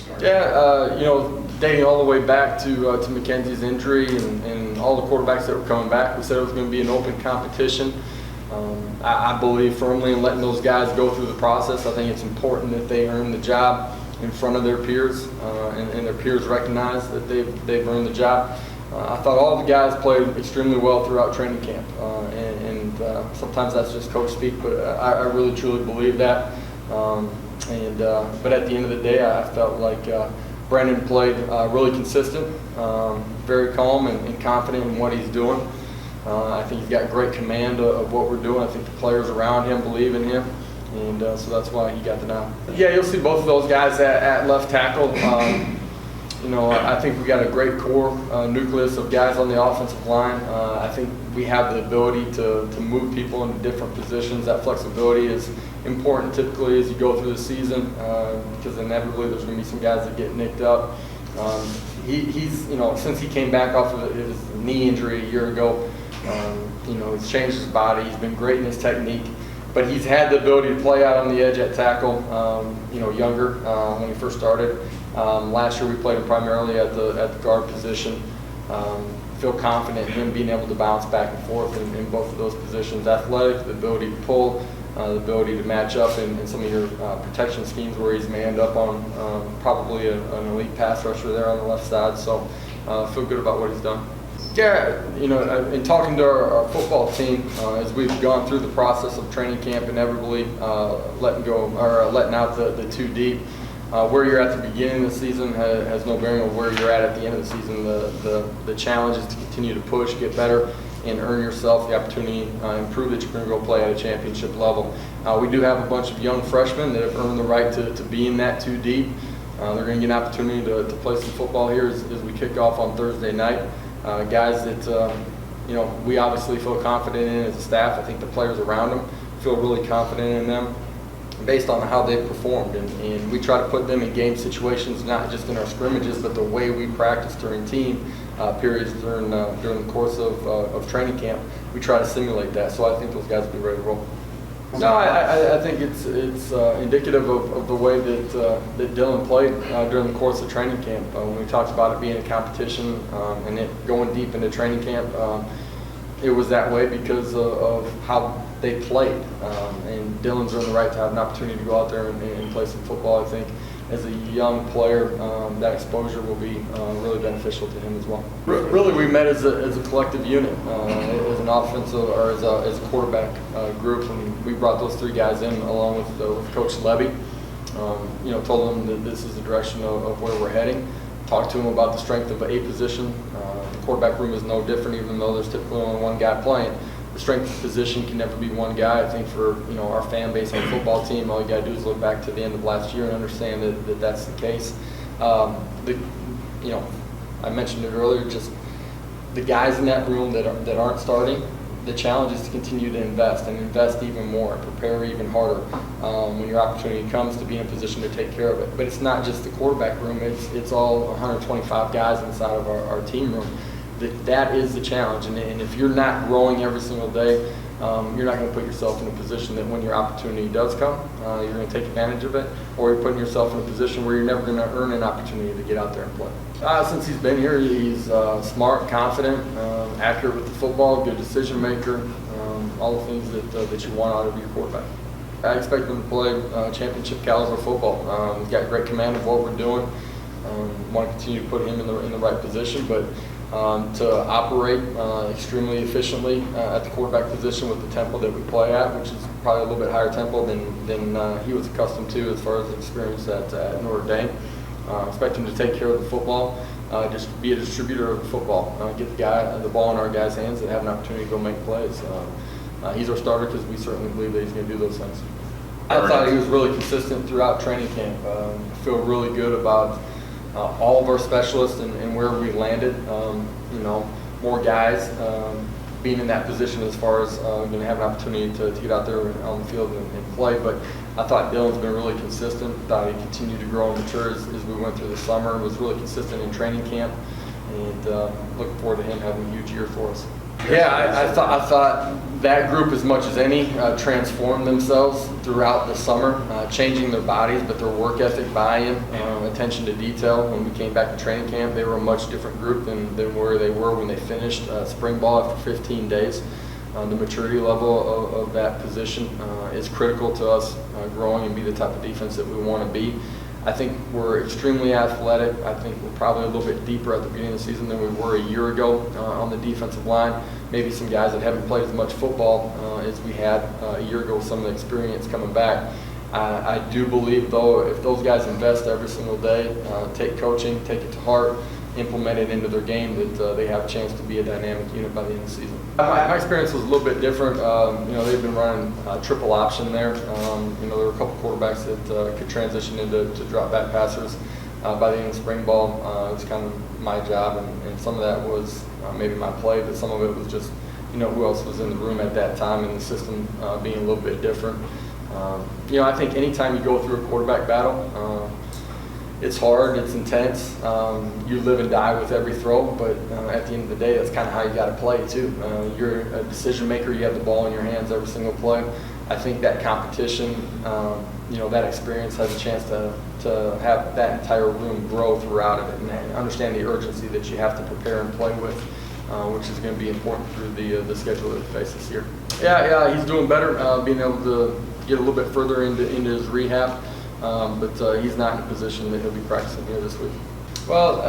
started? Yeah, dating all the way back to McKenzie's injury and all the quarterbacks that were coming back, we said it was going to be an open competition. I believe firmly in letting those guys go through the process. I think it's important that they earn the job in front of their peers, and their peers recognize that they've earned the job. I thought all the guys played extremely well throughout training camp, and sometimes that's just coach speak, but I really truly believe that. But at the end of the day, I felt like Brandon played really consistent, very calm and confident in what he's doing. I think he's got great command of what we're doing. I think the players around him believe in him, and so that's why he got the nod. Yeah, you'll see both of those guys at left tackle. I think we got a great core nucleus of guys on the offensive line. I think we have the ability to move people into different positions. That flexibility is important typically as you go through the season, because inevitably there's going to be some guys that get nicked up. He's since he came back off of his knee injury a year ago, he's changed his body. He's been great in his technique, but he's had the ability to play out on the edge at tackle. Younger when he first started. Last year we played him primarily at the guard position. Feel confident in him being able to bounce back and forth in both of those positions. Athletic, the ability to pull, the ability to match up in some of your protection schemes where he's manned up on probably an elite pass rusher there on the left side. So feel good about what he's done. Yeah, in talking to our football team, as we've gone through the process of training camp, inevitably letting out the too deep. Where you're at the beginning of the season has no bearing on where you're at the end of the season. The challenge is to continue to push, get better, and earn yourself the opportunity, improve that you're going to go play at a championship level. We do have a bunch of young freshmen that have earned the right to be in that too deep. They're going to get an opportunity to play some football here as we kick off on Thursday night. Guys that we obviously feel confident in as a staff. I think the players around them feel really confident in them, based on how they've performed, and we try to put them in game situations, not just in our scrimmages, but the way we practice during team periods during the course of training camp. We try to simulate that, so I think those guys will be ready to roll. No, I think it's indicative of the way that Dylan played during the course of training camp. When we talked about it being a competition and it going deep into training camp, it was that way because of how they played. And Dylan's earned the right to have an opportunity to go out there and play some football. I think as a young player, that exposure will be really beneficial to him as well. Really, we met as a collective unit, as an offensive or as a quarterback group, and we brought those three guys in along with Coach Levy. Told them that this is the direction of where we're heading. Talked to him about the strength of a position. The quarterback room is no different, even though there's typically only one guy playing. The strength of position can never be one guy. I think for our fan base on the football team, all you got to do is look back to the end of last year and understand that that's the case. I mentioned it earlier, just the guys in that room that aren't starting. The challenge is to continue to invest and invest even more, prepare even harder when your opportunity comes to be in a position to take care of it. But it's not just the quarterback room; it's all 125 guys inside of our team room. That is the challenge, and if you're not growing every single day, you're not going to put yourself in a position that when your opportunity does come, you're going to take advantage of it, or you're putting yourself in a position where you're never going to earn an opportunity to get out there and play. Since he's been here, he's smart, confident, accurate with the football, good decision maker, all the things that you want out of your quarterback. I expect him to play championship caliber football. He's got great command of what we're doing. Want to continue to put him in the right position, but to operate extremely efficiently at the quarterback position with the tempo that we play at, which is probably a little bit higher tempo than he was accustomed to as far as experience at Notre Dame. Expect him to take care of the football, just be a distributor of the football, get the ball in our guys' hands and have an opportunity to go make plays. He's our starter because we certainly believe that he's going to do those things. I thought he was really consistent throughout training camp. I feel really good about all of our specialists and where we landed. More guys being in that position as far as going to have an opportunity to get out there on the field and play. But I thought Dylan's been really consistent. Thought he continued to grow and mature as we went through the summer. Was really consistent in training camp, and looking forward to him having a huge year for us. Yeah, I thought That group, as much as any, transformed themselves throughout the summer, changing their bodies, but their work ethic, buy-in, attention to detail. When we came back to training camp, they were a much different group than where they were when they finished spring ball after 15 days. The maturity level of that position is critical to us growing and be the type of defense that we want to be. I think we're extremely athletic. I think we're probably a little bit deeper at the beginning of the season than we were a year ago on the defensive line. Maybe some guys that haven't played as much football as we had a year ago, some of the experience coming back. I do believe, though, if those guys invest every single day, take coaching, take it to heart, implement it into their game, that they have a chance to be a dynamic unit by the end of the season. My experience was a little bit different. They've been running triple option there. There were a couple quarterbacks that could transition into drop back passers by the end of spring ball. It was kind of my job, and some of that was maybe my play, but some of it was just who else was in the room at that time and the system being a little bit different. I think anytime you go through a quarterback battle, it's hard, it's intense. You live and die with every throw, but at the end of the day, that's kind of how you got to play too. You're a decision maker. You have the ball in your hands every single play. I think that competition, that experience has a chance to have that entire room grow throughout it and understand the urgency that you have to prepare and play with, which is going to be important through the schedule that we face this year. Yeah, he's doing better, being able to get a little bit further into his rehab. But he's not in a position that he'll be practicing here this week. Well,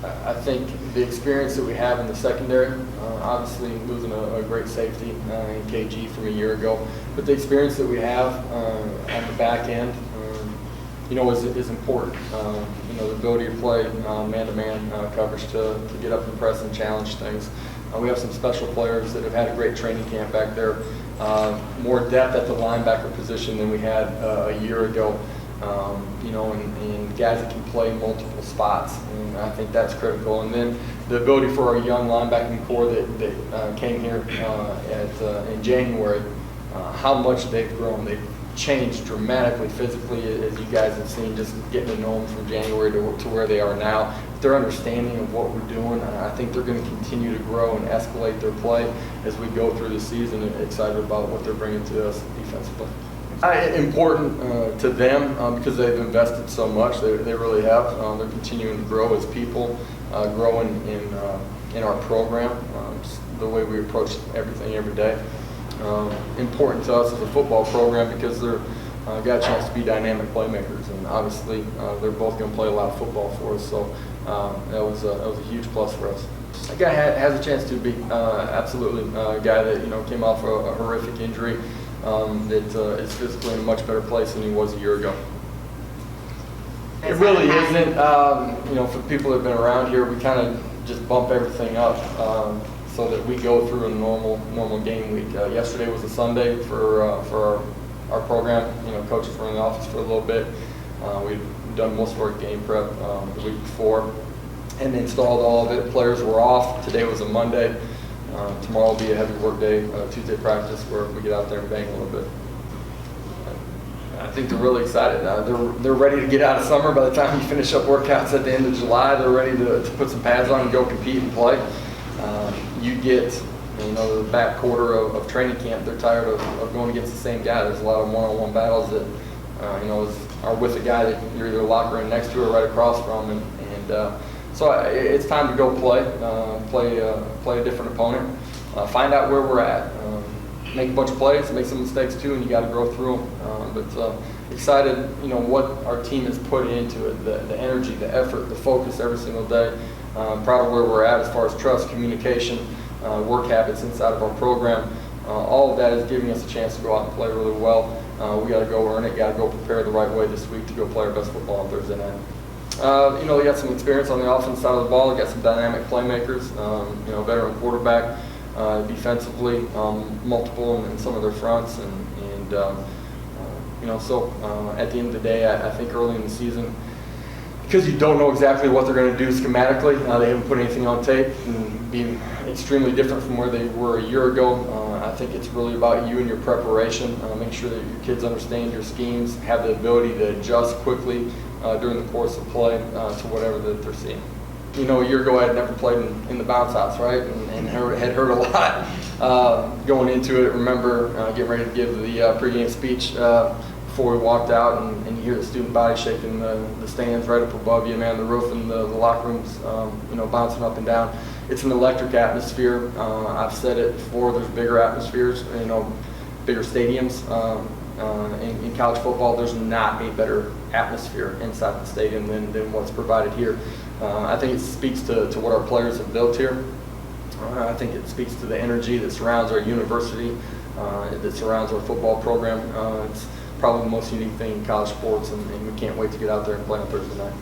I think the experience that we have in the secondary, obviously losing a great safety in KG from a year ago, but the experience that we have on the back end, is important. The ability to play man-to-man coverage to get up and press and challenge things. We have some special players that have had a great training camp back there. More depth at the linebacker position than we had a year ago, and guys that can play multiple spots, and I think that's critical. And then the ability for our young linebacking core that came here in January, how much they've grown. They've changed dramatically physically, as you guys have seen, just getting to know them from January to where they are now. Their understanding of what we're doing, I think they're going to continue to grow and escalate their play as we go through the season, and excited about what they're bringing to us defensively. Important to them because they've invested so much. They really have. They're continuing to grow as people, growing in our program, the way we approach everything every day. Important to us as a football program because they're got a chance to be dynamic playmakers, and obviously they're both going to play a lot of football for us. So that was a huge plus for us. A guy has a chance to be absolutely a guy that came off a horrific injury that is physically in a much better place than he was a year ago. It really isn't. For the people that have been around here, we kind of just bump everything up so that we go through a normal game week. Yesterday was a Sunday for our program. Coaches were in the office for a little bit. We'd done most of our game prep the week before and installed all of it. Players were off. Today was a Monday. Tomorrow will be a heavy work day, Tuesday practice, where we get out there and bang a little bit. I think they're really excited. They're ready to get out of summer. By the time you finish up workouts at the end of July, they're ready to put some pads on and go compete and play. You get the back quarter of training camp, they're tired of going against the same guy. There's a lot of one-on-one battles that are with a guy that you're either locker room next to or right across from, and so it's time to go play a different opponent, find out where we're at, make a bunch of plays, make some mistakes too, and you got to grow through them. But excited, what our team has put into it, the energy, the effort, the focus every single day. Proud of where we're at as far as trust, communication, work habits inside of our program. All of that is giving us a chance to go out and play really well. We got to go earn it, got to go prepare the right way this week to go play our best football on Thursday night. We got some experience on the offense side of the ball. We got some dynamic playmakers, veteran quarterback, defensively, multiple in some of their fronts, and so at the end of the day, I think early in the season, because you don't know exactly what they're going to do schematically, they haven't put anything on tape, and being extremely different from where they were a year ago. I think it's really about you and your preparation. Make sure that your kids understand your schemes, have the ability to adjust quickly during the course of play to whatever that they're seeing. A year ago I had never played in the bounce house, right? And had heard a lot going into it. Remember getting ready to give the pregame speech before we walked out, and you hear the student body shaking the stands right up above you, man. The roof and the locker rooms, bouncing up and down. It's an electric atmosphere. I've said it before. There's bigger atmospheres, bigger stadiums. In college football, there's not a better atmosphere inside the stadium than what's provided here. I think it speaks to what our players have built here. I think it speaks to the energy that surrounds our university, that surrounds our football program. It's probably the most unique thing in college sports, and we can't wait to get out there and play on Thursday night.